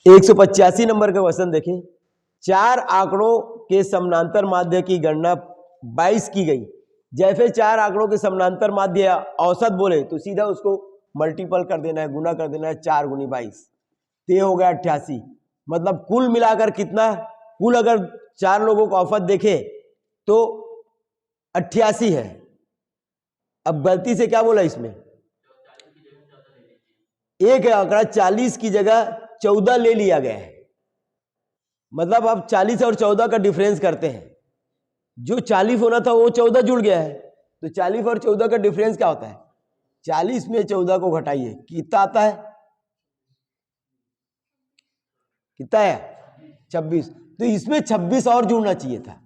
185 number का question देखें। चार आंकड़ों के समानांतर माध्य की गणना 22 की गई। जैसे चार आंकड़ों के समानांतर माध्य औसत बोले तो सीधा उसको मल्टीपल कर देना है, गुना कर देना है, 4 गुनी 22, तो ये हो गया 88। मतलब कुल मिलाकर कितना, कुल अगर चार लोगों का औसत देखे तो 88 है। अब गलती से क्या बोला इसमें, एक आंकड़ा 40 की जगह 14 ले लिया गया है। मतलब अब 40 और 14 का डिफरेंस करते हैं, जो 40 होना था वो 14 जुड़ गया है, तो 40 और 14 का डिफरेंस क्या होता है, 40 में 14 को घटाइए, कितना आता है, कितना है 26। तो इसमें 26 और जुड़ना चाहिए था,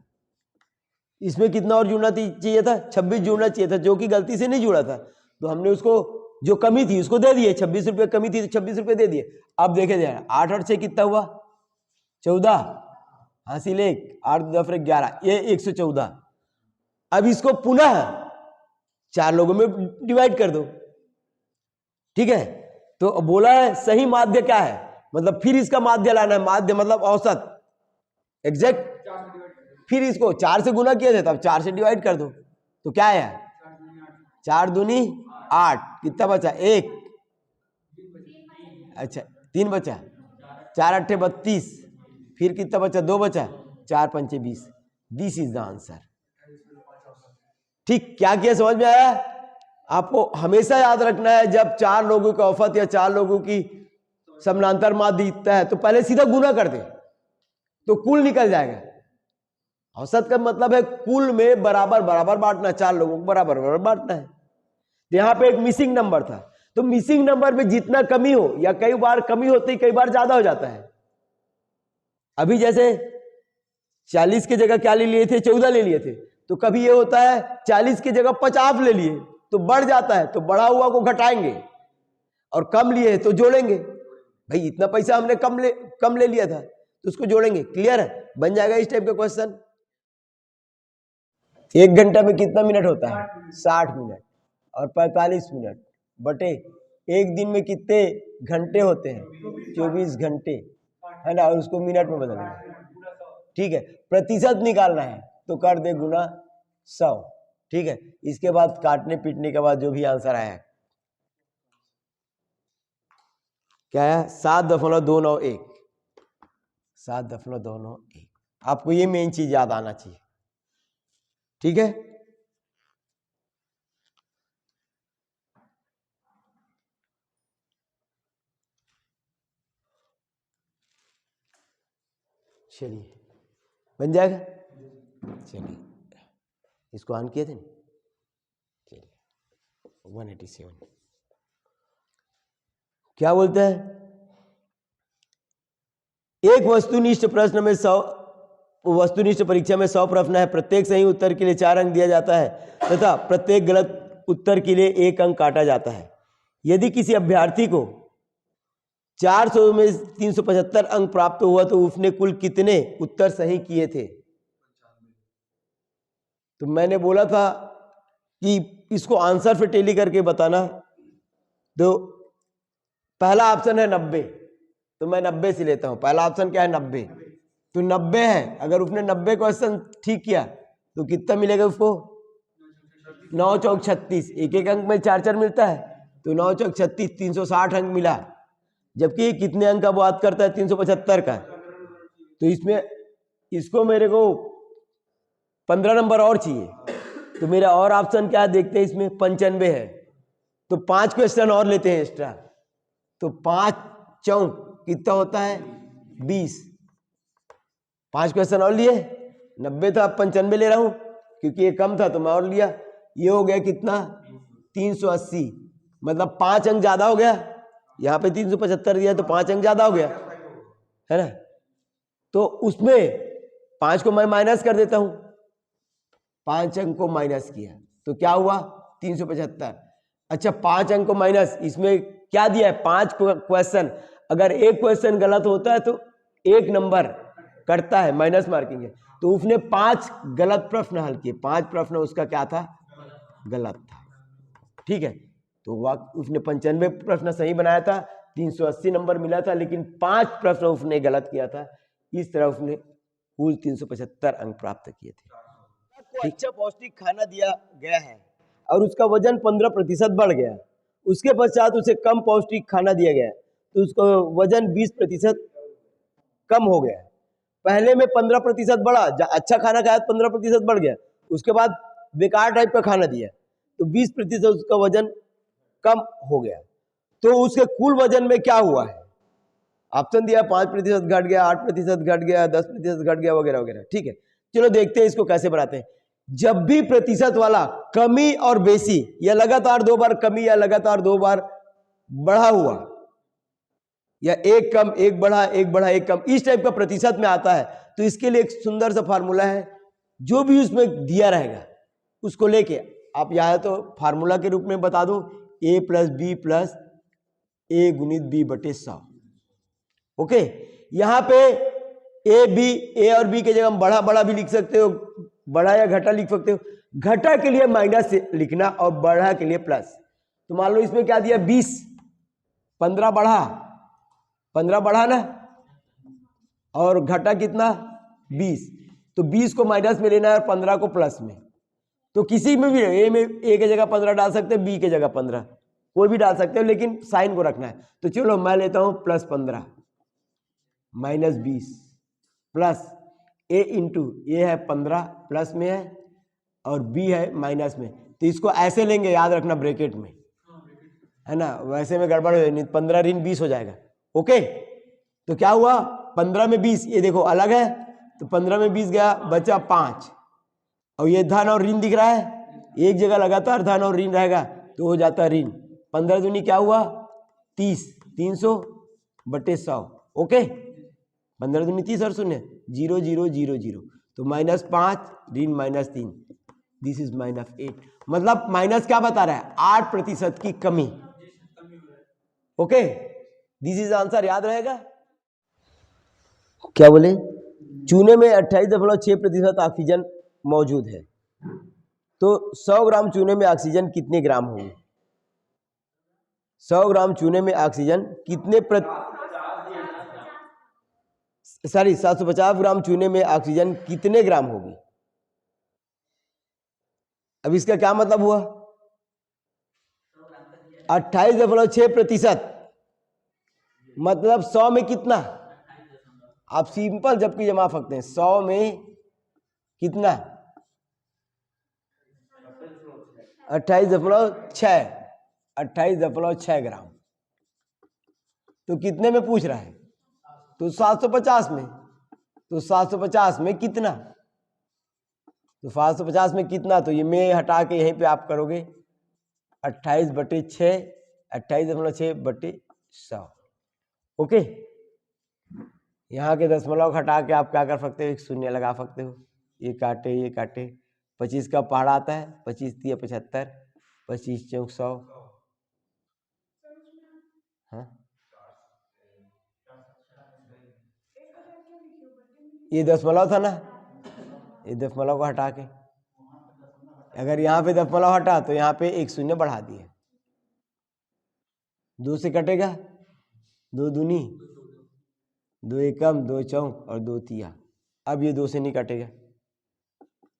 इसमें कितना और जुड़ना चाहिए था, 26 जुड़ना चाहिए था, जो कि गलती से नहीं जुड़ा था। तो हमने उसको जो कमी थी उसको दे दिए, 26 रुपये कमी थी तो 26 रुपये दे दिए। अब देखे जाए 8 8 से कितना हुआ 14, हासिल 1, 8 10 11, ये 114। अब इसको पुनः चार लोगों में डिवाइड कर दो, ठीक है। तो बोला है सही माध्य क्या है, मतलब फिर इसका माध्य लाना है, माध्य मतलब औसत एग्जैक्ट, फिर इसको 4 से गुना किया जाता है, 4 से डिवाइड कर दो, तो क्या है 4 दूनी 8, कितना बचा 1, अच्छा 3 बचा, 4 8 32, फिर कितना बचा 2 बचा, 4 5 20। This is the answer. ठीक, क्या किया समझ में आया। आपको हमेशा याद रखना है जब चार लोगों का औसत या चार लोगों की समानांतर माध्य दिखता है तो पहले सीधा गुना कर दे तो कुल निकल जाएगा। औसत का मतलब है कुल में बराबर बराबर बांटना, चार लोगों को बराबर बराबर बांटना है। तो यहां पे एक मिसिंग नंबर था, तो मिसिंग नंबर में जितना कमी हो या कई बार कमी होती कई बार ज्यादा हो जाता है। अभी जैसे 40 की जगह क्या ले लिए थे, 14 ले लिए थे, तो कभी ये होता है 40 की जगह 50 ले लिए तो बढ़ जाता है, तो बढ़ा हुआ को घटाएंगे, और कम लिए तो जोड़ेंगे। भाई इतना पैसा हमने कम ले लिया था तो उसको जोड़ेंगे। क्लियर है, बन जाएगा इस टाइप का क्वेश्चन। 1 घंटा में कितना मिनट होता है 60 मिनट, और 45 मिनट बटे एक दिन में कितने घंटे होते हैं 24 घंटे, है ना, और उसको मिनट में बदलना, ठीक है। प्रतिशत निकालना है तो कर दे गुना 100, ठीक है। इसके बाद काटने पीटने के बाद जो भी आंसर आया क्या है 7.291, 7.291। आपको ये मेन चीज याद आना चाहिए, ठीक है। चलिए बन जाएगा, चलिए इसको ऑन किए थे ना, चलिए 187 क्या बोलते हैं, एक वस्तुनिष्ठ प्रश्न में 100 वस्तुनिष्ठ परीक्षा में 100 प्रश्न है, प्रत्येक सही उत्तर के लिए 4 अंक दिया जाता है तथा प्रत्येक गलत उत्तर के लिए 1 अंक काटा जाता है। यदि किसी अभ्यर्थी को 400 में 375 अंक प्राप्त हुआ तो उसने कुल कितने उत्तर सही किए थे। तो मैंने बोला था कि इसको आंसर पे टेली करके बताना। तो पहला ऑप्शन है 90, तो मैं 90 से लेता हूं। पहला ऑप्शन क्या है 90, तो 90 है। अगर उसने 90 क्वेश्चन ठीक किया तो कितना मिलेगा उसको 9 चौक 36, एक एक अंक में 4 4 मिलता है, तो 9 चौक 36 360 अंक मिला। जबकि कितने अंक का बात करता है 375 का, तो इसमें इसको मेरे को 15 नंबर और चाहिए, तो मेरा और ऑप्शन क्या देखते हैं इसमें 95 है, तो 5 क्वेश्चन और लेते हैं एक्स्ट्रा, तो 5 चौक कितना होता है 20, 5 क्वेश्चन और लिए, 90 था, अब 95 ले रहा हूं क्योंकि ये कम था तो मैं और लिया, ये हो गया कितना 380, मतलब 5 अंक ज्यादा हो गया। यहाँ पे 375 दिया तो 5 अंक ज्यादा हो गया, है ना। तो उसमें 5 को मैं माइनस कर देता हूं, 5 अंक को माइनस किया तो क्या हुआ 375। अच्छा 5 अंक को माइनस, इसमें क्या दिया है 5 क्वेश्चन, अगर एक क्वेश्चन गलत होता है तो 1 नंबर कटता है, माइनस मार्किंग है। तो उसने 5 गलत प्रश्न हल किए, 5 प्रश्न उसका क्या था गलत था, ठीक है। तो उसने 95 प्रश्न सही बनाया था, 380 नंबर मिला था, लेकिन 5 प्रश्न उसने गलत किया था। इस तरह उसने कुल 375 अंक प्राप्त किए थे। अच्छा पौष्टिक खाना दिया गया है और उसका वजन 15% बढ़ गया, उसके पश्चात उसे कम पौष्टिक खाना दिया गया तो उसका वजन 20% कम हो गया। पहले में 15% बढ़ा, अच्छा खाना खाया 15% बढ़ गया, उसके बाद बेकार टाइप का खाना दिया तो 20% उसका वजन कम हो गया। तो उसके कुल वजन में क्या हुआ है? ऑप्शन दिया 5% घट गया, 8% घट गया, 10% घट गया, वगैरह वगैरह। ठीक है, चलो देखते हैं इसको कैसे बनाते हैं। जब भी प्रतिशत वाला कमी और बेसी या लगातार 2 बार कमी या लगातार 2 बार बढ़ा हुआ या एक कम एक बढ़ा एक बढ़ा एक कम इस टाइप का प्रतिशत में आता है तो इसके लिए एक सुंदर सा फार्मूला है, जो भी उसमें दिया रहेगा उसको लेके आप या तो फार्मूला के रूप में बता दो a प्लस बी प्लस ए गुणित बी बटे 100। ओके, यहां पे ए और बी के जगह हम बड़ा बड़ा भी लिख सकते हो, बड़ा या घटा लिख सकते हो। घटा के लिए माइनस लिखना और बढ़ा के लिए प्लस। तो मान लो इसमें क्या दिया 20, 15 बढ़ा ना, और घटा कितना 20, तो 20 को माइनस में लेना है और 15 को प्लस में। तो किसी में भी ए में ए के जगह 15 डाल सकते हैं, बी के जगह 15 कोई भी डाल सकते हो, लेकिन साइन को रखना है। तो चलो मैं लेता हूं प्लस 15 माइनस 20 प्लस ए इंटू ए है 15 प्लस में है और बी है माइनस में, तो इसको ऐसे लेंगे, याद रखना ब्रैकेट में है ना, वैसे में गड़बड़ हो नहीं, 15 ऋण 20 हो जाएगा। ओके, तो क्या हुआ 15 में 20, ये देखो अलग है तो 15 में 20 गया, बचा 5 और ये धन और ऋण दिख रहा है, एक जगह लगातार धन और ऋण रहेगा तो हो जाता है ऋण। 15 दूनी क्या हुआ 30, 300 बटे 100। ओके, 15 दूनी 30 और शून्य 0 0 0 0, तो -5 ऋण -3, दिस इज -8। मतलब माइनस क्या बता रहा है 8% की कमी। ओके, दिस इज आंसर, याद रहेगा। क्या बोले, चूने में 28.6% ऑक्सीजन मौजूद है, तो 100 ग्राम चूने में ऑक्सीजन कितने ग्राम होंगे? 100 ग्राम चूने में ऑक्सीजन कितने 750 ग्राम चूने में ऑक्सीजन कितने ग्राम होगी? अब इसका क्या मतलब हुआ 28.6%, मतलब 100 में कितना, आप सिंपल जबकि जमा सकते हैं, 100 में कितना 28.6 ग्राम, तो कितने में पूछ रहा है, तो 750 में, तो 750 में कितना, तो 750 में कितना, तो ये में हटा के यहीं पे आप करोगे 28/6, 28.6/100। ओके, यहाँ के दशमलव हटा के आप क्या कर सकते हो, एक शून्य लगा सकते हो, ये काटे 25 का पहाड़ा आता है, 25 × 75, 25 × 100, हाँ ये दशमलव था ना, ये दशमलव को हटा के, अगर यहाँ पे दशमलव हटा तो यहाँ पे एक शून्य बढ़ा दिए, 2 से कटेगा, 2 दूनी 2 एकम 2 चौक और 2 तिया, अब ये 2 से नहीं कटेगा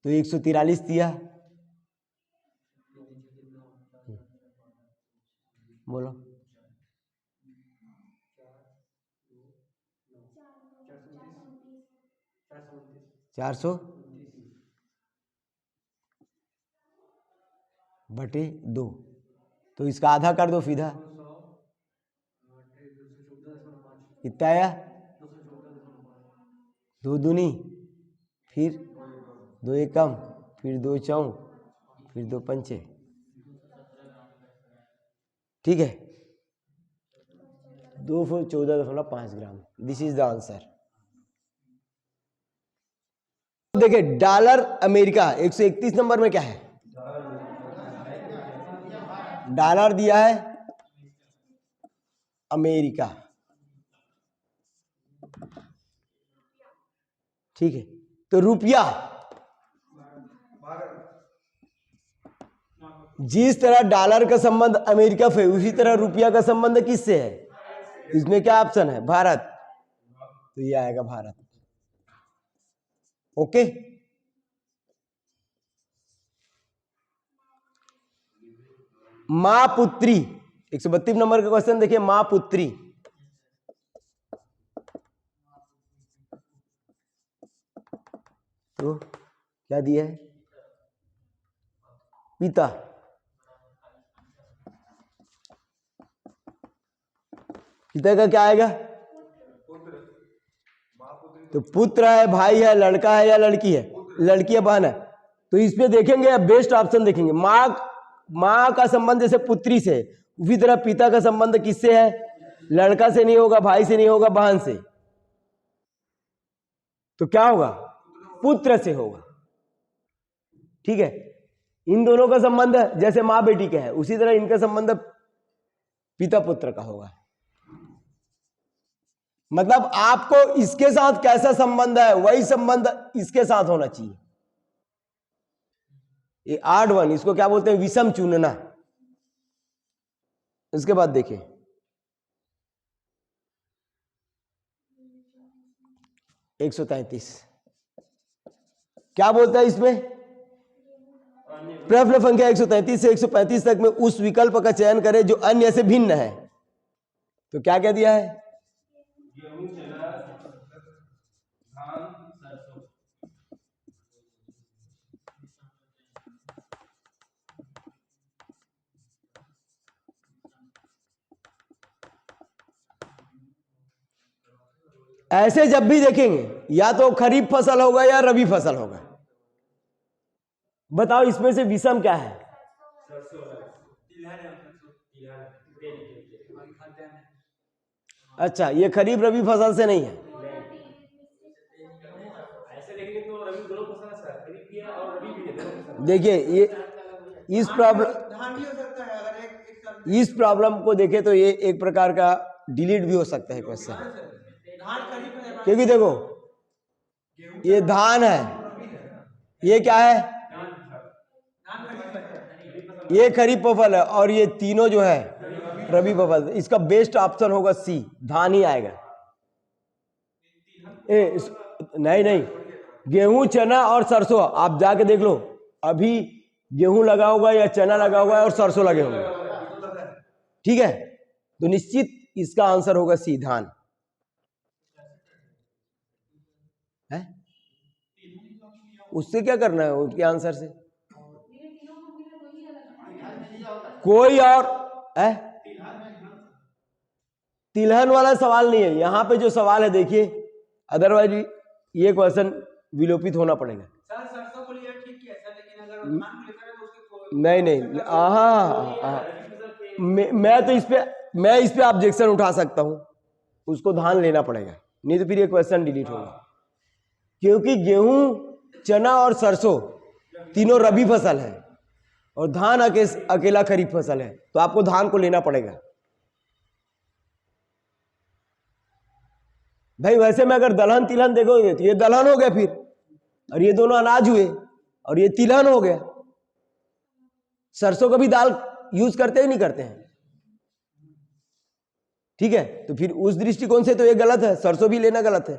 तो 143 तिया, बोलो 400/2, तो इसका आधा कर दो सीधा, कितना आया 2 दूनी, फिर 2 एकम, फिर 2 चौक, फिर 2 पंचे, ठीक है 214.5 ग्राम, दिस इज द आंसर। देखिए डॉलर अमेरिका 131 नंबर में क्या है, डॉलर दिया है अमेरिका, ठीक है, तो रुपया जिस तरह डॉलर का संबंध अमेरिका से, उसी तरह रुपया का संबंध किससे है, इसमें क्या ऑप्शन है? भारत, तो ये आएगा भारत। ओके, मां पुत्री, 132 नंबर का क्वेश्चन देखिए, मां पुत्री। तो क्या दिया है? पिता, पिता का क्या आएगा? तो पुत्र है, भाई है, लड़का है या लड़की है? लड़की है, बहन है। तो इस पे देखेंगे, बेस्ट ऑप्शन देखेंगे। माँ का संबंध जैसे पुत्री से, उसी तरह पिता का संबंध किससे है? लड़का से नहीं होगा, भाई से नहीं होगा, बहन से। तो क्या होगा? पुत्र से होगा। ठीक है, इन दोनों का संबंध जैसे माँ बेटी का है, उसी तरह इनका संबंध पिता पुत्र का होगा। मतलब आपको इसके साथ कैसा संबंध है, वही संबंध इसके साथ होना चाहिए। ये आड वन, इसको क्या बोलते हैं? विषम चुनना। इसके बाद देखिए, एक 133 क्या बोलता है इसमें? प्रश्न संख्या 133 से 135 तक में उस विकल्प का चयन करें जो अन्य से भिन्न है। तो क्या क्या दिया है? गेहूं, चना, धान, सरसों। ऐसे जब भी देखेंगे, या तो खरीफ फसल होगा या रबी फसल होगा। बताओ इसमें से विषम क्या है? अच्छा, ये खरीफ रबी फसल से नहीं है। ऐसे देखेंगे तो रबी दोनों फसल है सर, खरीफ भी है और रबी भी है, दोनों फसल है। देखिए, ये इस प्रॉब्लम, धान भी हो सकता है अगर एक इस प्रॉब्लम को देखें तो ये एक प्रकार का डिलीट भी हो सकता है क्वेश्चन। धान खरीफ में, क्योंकि देखो, ये धान है, ये क्या है? धान खरीफ है, ये खरीफ फसल है, और ये तीनों जो है रबी फसल। इसका बेस्ट ऑप्शन होगा सी, धान ही आएगा। नहीं नहीं, गेहूं, चना और सरसों, आप जाके देख लो, अभी गेहूं लगा होगा या चना लगा होगा और सरसों लगे होंगे। ठीक है, तो निश्चित इसका आंसर होगा सी, धान है। उससे क्या करना है उसके आंसर से? कोई और है? तिलहन वाला सवाल नहीं है यहां पे। जो सवाल है देखिए, अदरवाइज ये क्वेश्चन विलोपित होना पड़ेगा। सर सरसों को लिया ठीक है सर, लेकिन अगर धान को लेकर है तो उसके नहीं नहीं, हाँ, मैं इस पे ऑब्जेक्शन उठा सकता हूं, उसको धान लेना पड़ेगा, नहीं तो फिर ये क्वेश्चन डिलीट होगा। क्योंकि गेहूं, चना और सरसों तीनों रबी फसल है और धान अकेला खरीफ फसल है, तो आपको धान को लेना पड़ेगा। भाई वैसे में अगर दलहन तिलहन देखोगे तो ये दलहन हो गया फिर, और ये दोनों अनाज हुए, और ये तिलहन हो गया। सरसों का भी दाल यूज करते ही नहीं करते हैं। ठीक है, तो फिर उस दृष्टिकोण से तो ये गलत है, सरसों भी लेना गलत है।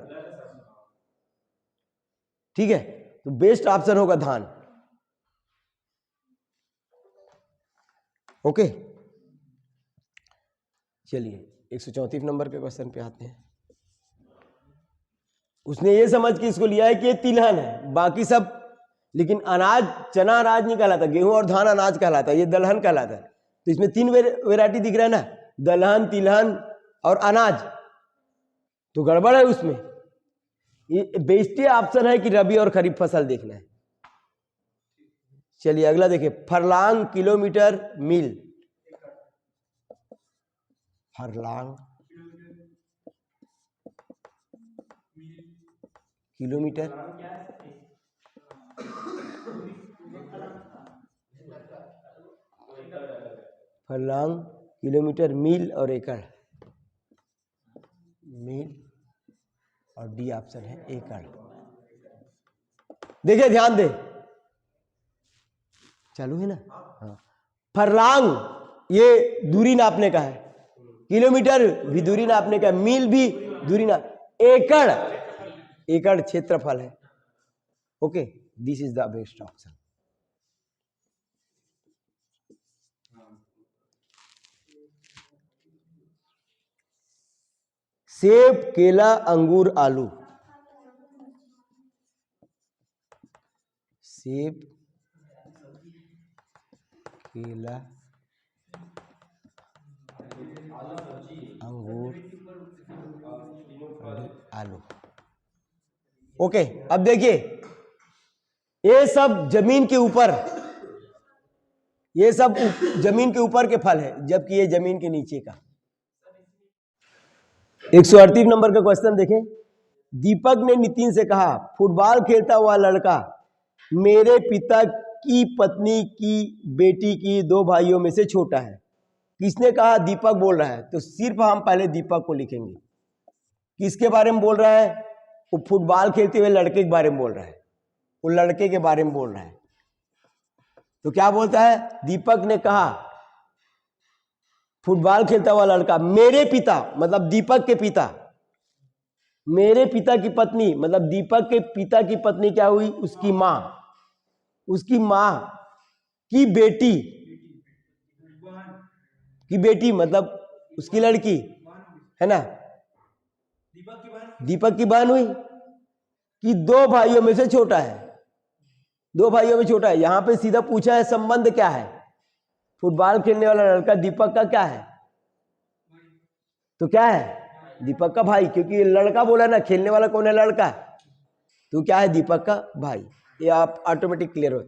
ठीक है, तो बेस्ट ऑप्शन होगा धान। ओके, चलिए 134 नंबर के क्वेश्चन पे आते हैं। उसने ये समझ के इसको लिया है कि ये तिलहन है, बाकी सब, लेकिन अनाज, चना अनाज नहीं कहलाता, गेहूं और धान अनाज कहलाता है, ये दलहन कहलाता है। तो इसमें तीन वेराइटी दिख रहा है ना, दलहन, तिलहन और अनाज, तो गड़बड़ है उसमें। ये बेस्ट ऑप्शन है कि रबी और खरीफ फसल देखना है। चलिए अगला देखिए, फरलांग, किलोमीटर, मील। फरलांग, किलोमीटर, फरलांग, किलोमीटर, मील और एकड़। मील और डी ऑप्शन है एकड़। देखिए ध्यान दे, चालू है ना? हाँ, फरलांग ये दूरी नापने का है, किलोमीटर भी दूरी नापने का, मील भी दूरी ना, एकड़, एकड़ क्षेत्रफल है। Okay, this is the best option. सेब, केला, अंगूर, आलू। सेब, केला, अंगूर, आलू। ओके, अब देखिए ये सब जमीन के ऊपर, ये सब जमीन के ऊपर के फल है, जबकि ये जमीन के नीचे का। 138 नंबर का क्वेश्चन देखें। दीपक ने नितिन से कहा, फुटबॉल खेलता हुआ लड़का मेरे पिता की पत्नी की बेटी की 2 भाइयों में से छोटा है। किसने कहा? दीपक बोल रहा है, तो सिर्फ हम पहले दीपक को लिखेंगे। किसके बारे में बोल रहा है? वो फुटबॉल खेलते हुए लड़के के बारे में बोल रहा है, वो लड़के के बारे में बोल रहा है। तो क्या बोलता है? दीपक ने कहा फुटबॉल खेलता हुआ लड़का मेरे पिता, मतलब दीपक के पिता, मेरे पिता की पत्नी, मतलब दीपक के पिता की पत्नी क्या हुई? उसकी मां, उसकी मां की बेटी, की बेटी मतलब उसकी लड़की है ना, दीपक की बहन हुई कि 2 भाइयों में से छोटा है, 2 भाइयों में छोटा है। यहां पे सीधा पूछा है संबंध क्या है? फुटबॉल खेलने वाला लड़का दीपक का क्या है? तो क्या है? दीपक का भाई, क्योंकि लड़का बोला ना, खेलने वाला कौन है? लड़का। तो क्या है? दीपक का भाई। ये आप ऑटोमेटिक क्लियर हो।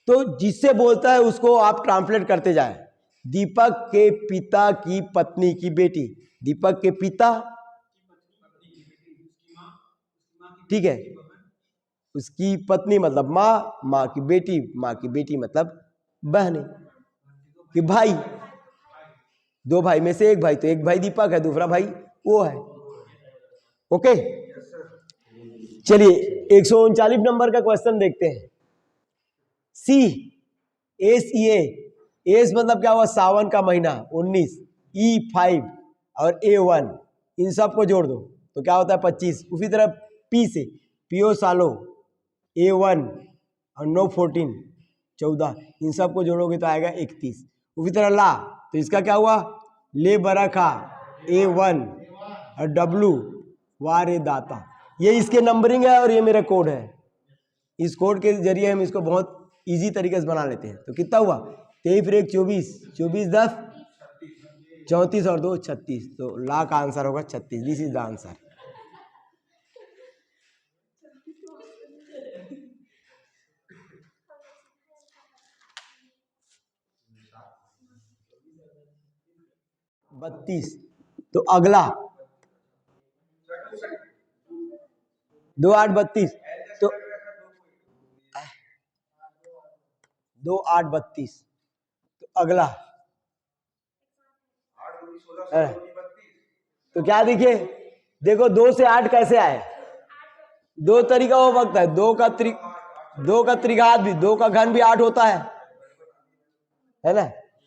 तो जिससे बोलता है उसको आप ट्रांसलेट करते जाए। दीपक के पिता की पत्नी की बेटी, दीपक के पिता, ठीक है, उसकी पत्नी मतलब माँ, माँ की बेटी, माँ की बेटी मतलब बहन, कि भाई, 2 भाई में से एक भाई, तो एक भाई दीपक है, दूसरा भाई वो है। ओके, चलिए 139 नंबर का क्वेश्चन देखते हैं। सी, एस ई एस मतलब क्या हुआ? सावन का महीना 19, E5 और A1, इन सबको जोड़ दो तो क्या होता है? 25। उसी तरह पी से पियो सालो A1 और 9 14 14, इन सबको जोड़ोगे तो आएगा 31। उसी तरह ला, तो इसका क्या हुआ? ले बरखा A1 और W वारे दाता। ये इसके नंबरिंग है और ये मेरा कोड है। इस कोड के जरिए हम इसको बहुत इजी तरीके से बना लेते हैं। तो कितना हुआ? 23 फिर 1 24, 24 10 34 और 2 36। तो ला का आंसर होगा 36। This is the answer. बत्तीस। तो अगला 2 8 32, तो 2 8 32। तो अगला तो क्या देखिए, देखो 2 से 8 कैसे आए? 2 तरीका हो सकता है। 2 का त्रिघात भी, 2 का घन भी 8 होता है ना।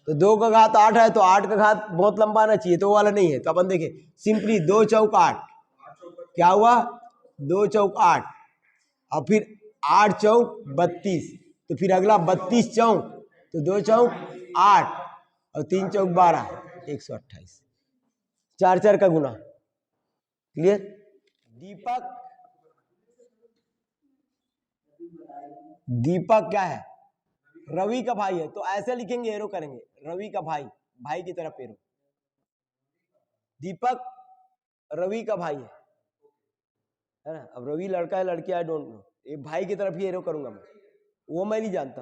तो 2 का घात 8 है, तो 8 का घात बहुत लंबा आना चाहिए, तो वो वाला नहीं है। तो अपन देखें सिंपली 2 चौक 8, क्या हुआ? 2 चौक 8 और फिर 8 चौक 32। तो फिर अगला 32 चौक, तो 2 चौक 8 और 3 चौक 12, 128। 4 4 का गुना। क्लियर? दीपक, दीपक क्या है? रवि का भाई है। तो ऐसे लिखेंगे, एरो करेंगे, रवि का भाई, भाई की तरफ एरो। दीपक रवि का भाई है ना। अब रवि लड़का है लड़की, आई डोंट नो, ये भाई की तरफ ही एरो करूंगा मैं, वो मैं नहीं जानता।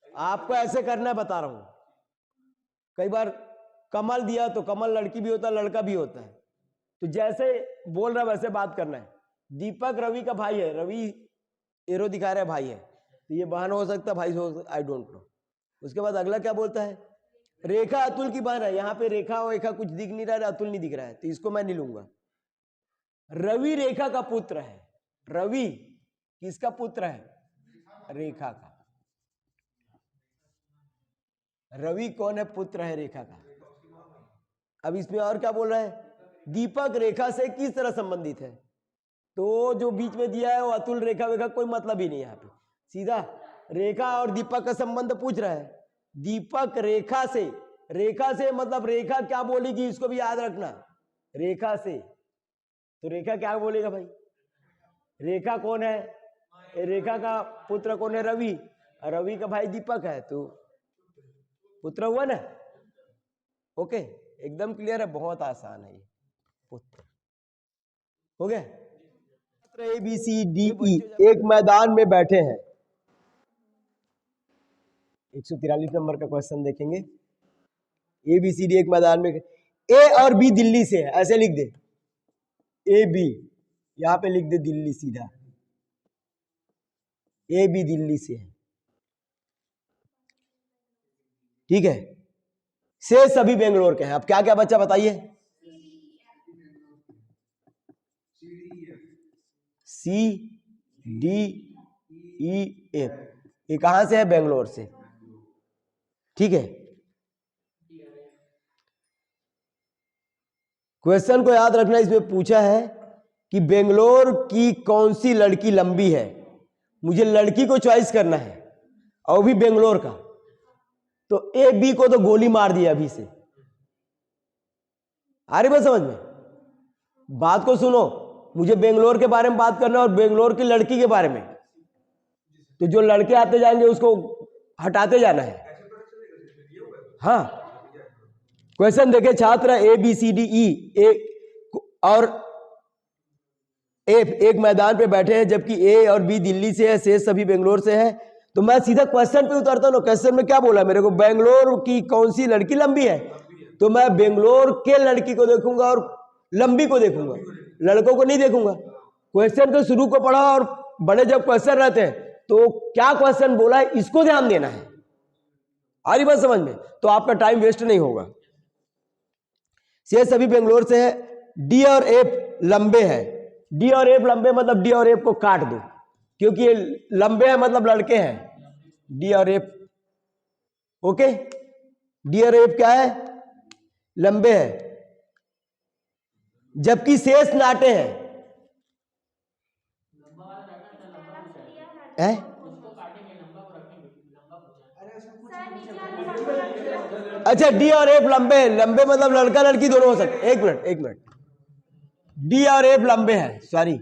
आपको ऐसे करना है, बता रहा हूं। कई बार कमल दिया तो कमल लड़की भी होता है, लड़का भी होता है। तो जैसे बोल रहा है वैसे बात करना है। दीपक रवि का भाई है, रवि एरो दिखा रहा है भाई है, तो ये बहन हो सकता है, भाई हो सकता, आई डोंट नो। उसके बाद अगला क्या बोलता है? रेखा अतुल की बहन है। यहाँ पे रेखा और रेखा कुछ दिख नहीं रहा है, अतुल नहीं दिख रहा है, तो इसको मैं नहीं लूंगा। रवि रेखा का पुत्र है। रवि किसका पुत्र है? रेखा का। रवि कौन है? पुत्र है रेखा का। अब इसमें और क्या बोल रहा है, दीपक रेखा से किस तरह संबंधित है, तो जो बीच में दिया है वो अतुल रेखा वेखा कोई मतलब ही नहीं यहाँ पे, सीधा रेखा और दीपक का संबंध पूछ रहा है। दीपक रेखा से मतलब रेखा क्या बोलेगी इसको भी याद रखना, रेखा से, तो रेखा क्या बोलेगा भाई, रेखा कौन है, रेखा का पुत्र कौन है, रवि, और रवि का भाई दीपक है, तो पुत्र हुआ ना। ओके, एकदम क्लियर है, बहुत आसान है ये, पुत्र हो गया। ए बी सी डी ई एक मैदान में बैठे हैं, 143 नंबर का क्वेश्चन देखेंगे। ए बी सी डी एक मैदान में, ए और बी दिल्ली से है, ऐसे लिख दे, ए बी यहां पे लिख दे दिल्ली सीधा, ए बी दिल्ली से है, ठीक है। से सभी बेंगलोर के हैं। अब क्या क्या बच्चा बताइए, सी डी ई एफ, ये कहां से है, बेंगलोर से, ठीक है। क्वेश्चन को याद रखना, इसमें पूछा है कि बेंगलोर की कौन सी लड़की लंबी है, मुझे लड़की को चॉइस करना है और भी बेंगलोर का, तो ए बी को तो गोली मार दिया अभी से, आ रही बात समझ में, बात को सुनो, मुझे बेंगलोर के बारे में बात करना और बेंगलोर की लड़की के बारे में, तो जो लड़के आते जाएंगे उसको हटाते जाना है। हाँ, क्वेश्चन देखे छात्र, ए बी सी डी ई और एफ एक मैदान पे बैठे हैं, जबकि ए और बी दिल्ली से है, शेष सभी बेंगलोर से है। तो मैं सीधा क्वेश्चन पे उतरता हूँ। क्वेश्चन में क्या बोला मेरे को, बेंगलोर की कौन सी लड़की लंबी है, तो मैं बेंगलोर के लड़की को देखूंगा और लंबी को देखूंगा, लड़कों को नहीं देखूंगा। क्वेश्चन के शुरू को पढ़ा और बड़े जब क्वेश्चन रहते हैं तो क्या क्वेश्चन बोला है इसको ध्यान देना है, आ रही बात समझ में, तो आपका टाइम वेस्ट नहीं होगा। से सभी बेंगलोर से है, डी और एफ लंबे हैं, डी और एफ लंबे मतलब डी और एफ को काट दो, क्योंकि ये लंबे हैं मतलब लड़के हैं, डी और एफ, ओके, डी और एफ क्या है, लंबे हैं, जबकि शेष नाटे हैं, है? अच्छा, डी और एफ लंबे, लंबे मतलब लड़का लड़की दोनों हो सकते, एक मिनट, डी और एफ लंबे हैं, सॉरी,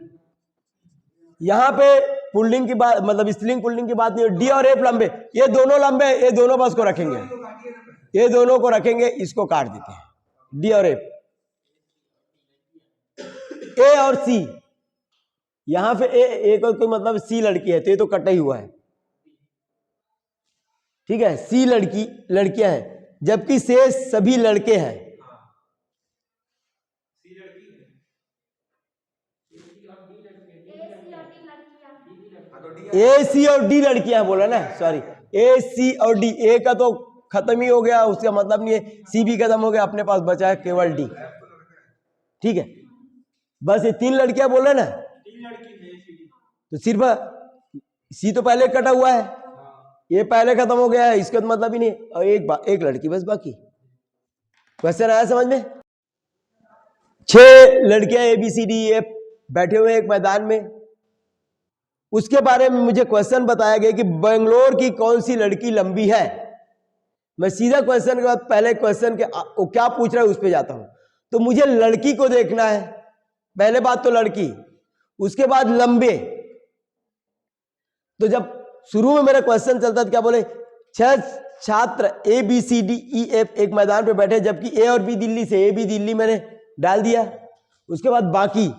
यहां पे पुल्लिंग की बात मतलब स्त्रीलिंग पुल्लिंग की बात नहीं है, डी और एफ लंबे, ये दोनों लंबे, ये दोनों बस को रखेंगे, ये दोनों को रखेंगे, इसको काट देते हैं, डी और एफ। ए और सी, यहां पे ए को कोई मतलब सी लड़की है, तो ये तो कटा ही हुआ है, ठीक है, सी लड़कियां हैं, जबकि शेष सभी लड़के हैं, ए सी और डी लड़कियां बोला ना, सॉरी, ए सी और डी, ए का तो खत्म ही हो गया, उसका मतलब नहीं है, सी भी खत्म हो गया, अपने पास बचा है केवल डी, ठीक है, बस ये 3 लड़कियां बोल रहे ना, तो सिर्फ सी तो पहले कटा हुआ है, ये पहले खत्म हो गया है, इसका तो मतलब ही नहीं, और एक लड़की बस बाकी। क्वेश्चन आया समझ में? 6 लड़कियां A B C D F बैठे हुए एक मैदान में, उसके बारे में मुझे क्वेश्चन बताया गया कि बेंगलोर की कौन सी लड़की लंबी है। मैं सीधा क्वेश्चन के बाद पहले क्वेश्चन के वो क्या पूछ रहा है उस पर जाता हूं। तो मुझे लड़की को देखना है, पहले बात तो लड़की, उसके बाद लंबे। तो जब शुरू में मेरा क्वेश्चन चलता था क्या बोले, 6 छात्र A B C D E F एक मैदान पे बैठे, जबकि ए और बी दिल्ली से, ए बी दिल्ली मैंने डाल दिया, उसके बाद बाकी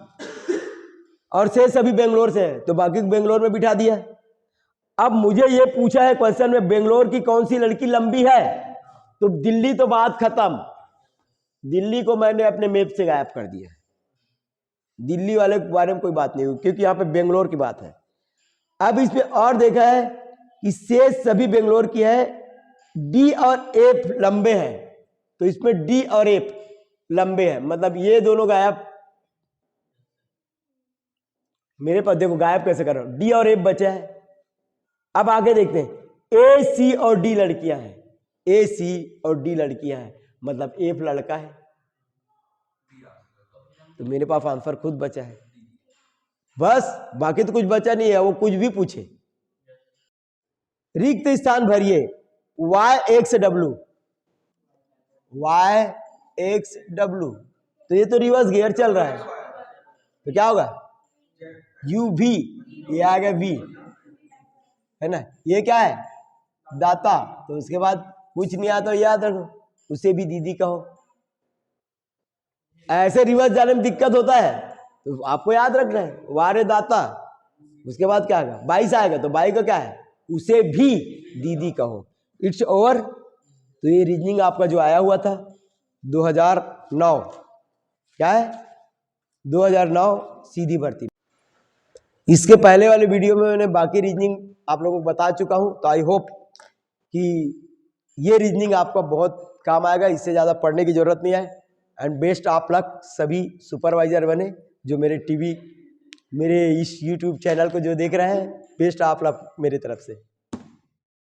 और से सभी बेंगलोर से है, तो बाकी बेंगलोर में बिठा दिया। अब मुझे ये पूछा है क्वेश्चन में बेंगलोर की कौन सी लड़की लंबी है, तो दिल्ली तो बात खत्म, दिल्ली को मैंने अपने मैप से गायब कर दिया, दिल्ली वाले के बारे में कोई बात नहीं हुई, क्योंकि यहां पे बेंगलोर की बात है। अब इसमें और देखा है कि शेष सभी बेंगलोर की है, डी और एफ लंबे हैं, तो इसमें डी और एफ लंबे हैं, मतलब ये दोनों गायब, मेरे पास देखो गायब कैसे कर रहा हूं, डी और एफ बचा है। अब आगे देखते हैं, ए सी और डी लड़कियां हैं, ए सी और डी लड़कियां हैं, मतलब एफ लड़का है, तो मेरे पास आंसर खुद बचा है, बस बाकी तो कुछ बचा नहीं है, वो कुछ भी पूछे। रिक्त स्थान भरिए, YXW, YXW, तो ये तो रिवर्स गियर चल रहा है, तो क्या होगा UV, ये आ गया V, है ना। ये क्या है दाता, तो उसके बाद कुछ नहीं आता याद रखो, उसे भी दीदी कहो। ऐसे रिवर्स जाने में दिक्कत होता है तो आपको याद रखना है, वारे दाता, उसके बाद क्या आएगा 22 आएगा, तो बाई का क्या है उसे भी दीदी कहो। It's over. तो ये रीजनिंग आपका जो आया हुआ था 2009, क्या है 2009 सीधी भर्ती। इसके पहले वाले वीडियो में मैंने बाकी रीजनिंग आप लोगों को बता चुका हूं, तो आई होप कि ये रीजनिंग आपका बहुत काम आएगा, इससे ज़्यादा पढ़ने की जरूरत नहीं है। एंड बेस्ट आप लक सभी सुपरवाइजर बने जो मेरे इस YouTube चैनल को जो देख रहे हैं, बेस्ट आप लक मेरी तरफ से।